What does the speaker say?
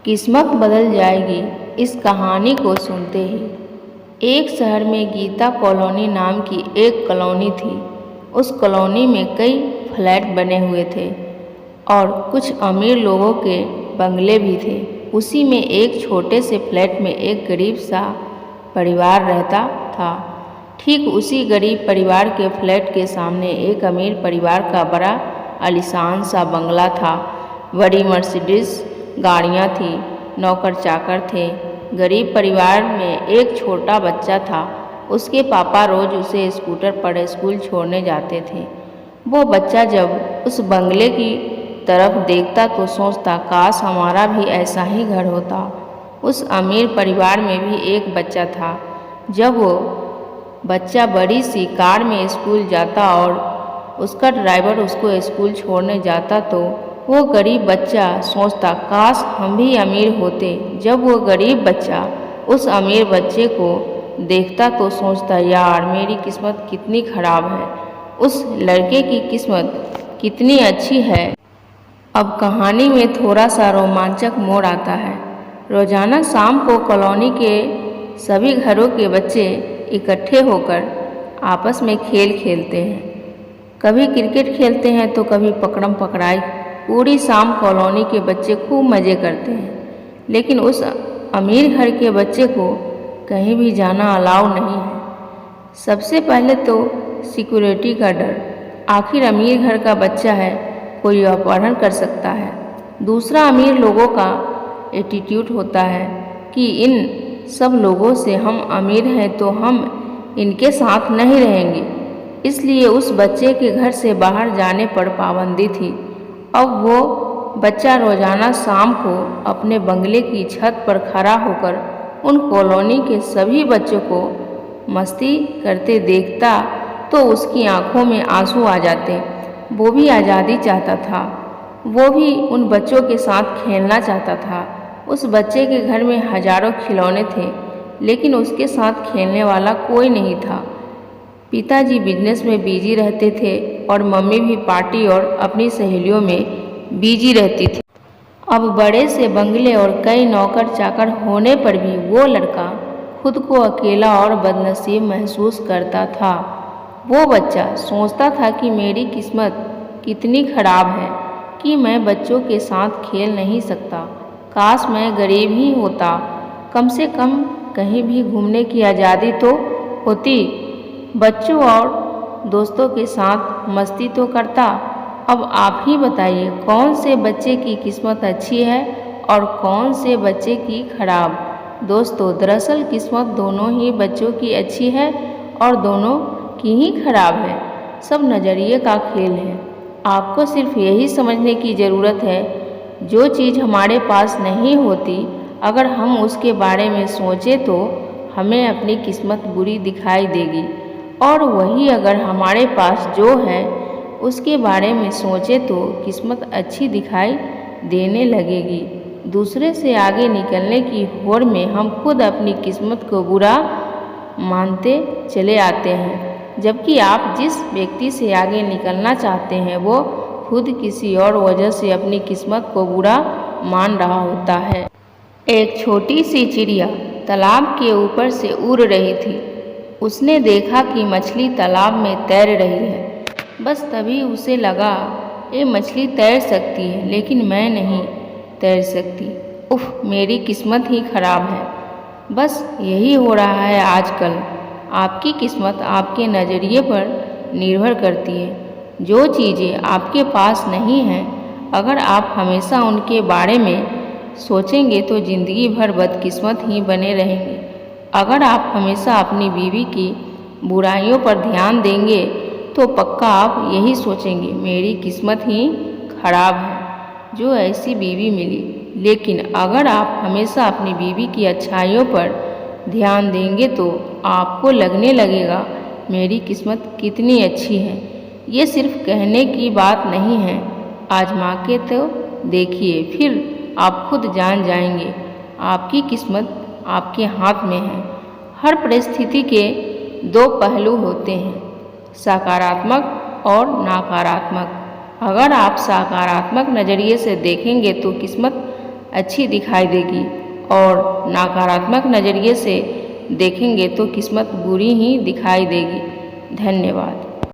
किस्मत बदल जाएगी इस कहानी को सुनते ही। एक शहर में गीता कॉलोनी नाम की एक कॉलोनी थी। उस कॉलोनी में कई फ्लैट बने हुए थे और कुछ अमीर लोगों के बंगले भी थे। उसी में एक छोटे से फ्लैट में एक गरीब सा परिवार रहता था। ठीक उसी गरीब परिवार के फ्लैट के सामने एक अमीर परिवार का बड़ा आलीशान सा बंगला था। बड़ी मर्सिडीज गाड़ियाँ थीं, नौकर चाकर थे। गरीब परिवार में एक छोटा बच्चा था। उसके पापा रोज़ उसे स्कूटर पर स्कूल छोड़ने जाते थे। वो बच्चा जब उस बंगले की तरफ देखता तो सोचता, काश हमारा भी ऐसा ही घर होता। उस अमीर परिवार में भी एक बच्चा था। जब वो बच्चा बड़ी सी कार में स्कूल जाता और उसका ड्राइवर उसको स्कूल छोड़ने जाता तो वो गरीब बच्चा सोचता, काश हम भी अमीर होते। जब वो गरीब बच्चा उस अमीर बच्चे को देखता तो सोचता, यार मेरी किस्मत कितनी खराब है, उस लड़के की किस्मत कितनी अच्छी है। अब कहानी में थोड़ा सा रोमांचक मोड़ आता है। रोजाना शाम को कॉलोनी के सभी घरों के बच्चे इकट्ठे होकर आपस में खेल खेलते हैं। कभी क्रिकेट खेलते हैं तो कभी पकड़म पकड़ाई। पूरी शाम कॉलोनी के बच्चे खूब मज़े करते हैं। लेकिन उस अमीर घर के बच्चे को कहीं भी जाना अलाउ नहीं है। सबसे पहले तो सिक्योरिटी का डर, आखिर अमीर घर का बच्चा है, कोई अपहरण कर सकता है। दूसरा, अमीर लोगों का एटीट्यूड होता है कि इन सब लोगों से हम अमीर हैं तो हम इनके साथ नहीं रहेंगे। इसलिए उस बच्चे के घर से बाहर जाने पर पाबंदी थी। अब वो बच्चा रोजाना शाम को अपने बंगले की छत पर खड़ा होकर उन कॉलोनी के सभी बच्चों को मस्ती करते देखता तो उसकी आंखों में आंसू आ जाते। वो भी आज़ादी चाहता था। वो भी उन बच्चों के साथ खेलना चाहता था। उस बच्चे के घर में हजारों खिलौने थे, लेकिन उसके साथ खेलने वाला कोई नहीं था। पिताजी बिजनेस में बिजी रहते थे और मम्मी भी पार्टी और अपनी सहेलियों में बिजी रहती थी। अब बड़े से बंगले और कई नौकर चाकर होने पर भी वो लड़का खुद को अकेला और बदनसीब महसूस करता था। वो बच्चा सोचता था कि मेरी किस्मत कितनी खराब है कि मैं बच्चों के साथ खेल नहीं सकता। काश मैं गरीब ही होता, कम से कम कहीं भी घूमने की आज़ादी तो होती, बच्चों और दोस्तों के साथ मस्ती तो करता। अब आप ही बताइए, कौन से बच्चे की किस्मत अच्छी है और कौन से बच्चे की खराब। दोस्तों, दरअसल किस्मत दोनों ही बच्चों की अच्छी है और दोनों की ही खराब है। सब नज़रिए का खेल है। आपको सिर्फ यही समझने की ज़रूरत है, जो चीज़ हमारे पास नहीं होती, अगर हम उसके बारे में सोचें तो हमें अपनी किस्मत बुरी दिखाई देगी, और वही अगर हमारे पास जो है उसके बारे में सोचें तो किस्मत अच्छी दिखाई देने लगेगी। दूसरे से आगे निकलने की होड़ में हम खुद अपनी किस्मत को बुरा मानते चले आते हैं, जबकि आप जिस व्यक्ति से आगे निकलना चाहते हैं वो खुद किसी और वजह से अपनी किस्मत को बुरा मान रहा होता है। एक छोटी सी चिड़िया तालाब के ऊपर से उड़ रही थी। उसने देखा कि मछली तालाब में तैर रही है। बस तभी उसे लगा, ये मछली तैर सकती है लेकिन मैं नहीं तैर सकती। उफ, मेरी किस्मत ही खराब है। बस यही हो रहा है आजकल। आपकी किस्मत आपके नज़रिए पर निर्भर करती है। जो चीज़ें आपके पास नहीं हैं, अगर आप हमेशा उनके बारे में सोचेंगे तो ज़िंदगी भर बदकिस्मत ही बने रहेंगे। अगर आप हमेशा अपनी बीवी की बुराइयों पर ध्यान देंगे तो पक्का आप यही सोचेंगे, मेरी किस्मत ही खराब है जो ऐसी बीवी मिली। लेकिन अगर आप हमेशा अपनी बीवी की अच्छाइयों पर ध्यान देंगे तो आपको लगने लगेगा, मेरी किस्मत कितनी अच्छी है। ये सिर्फ कहने की बात नहीं है, आजमा के तो देखिए, फिर आप खुद जान जाएंगे। आपकी किस्मत आपके हाथ में है। हर परिस्थिति के दो पहलू होते हैं, सकारात्मक और नकारात्मक। अगर आप सकारात्मक नज़रिए से देखेंगे तो किस्मत अच्छी दिखाई देगी और नकारात्मक नज़रिए से देखेंगे तो किस्मत बुरी ही दिखाई देगी। धन्यवाद।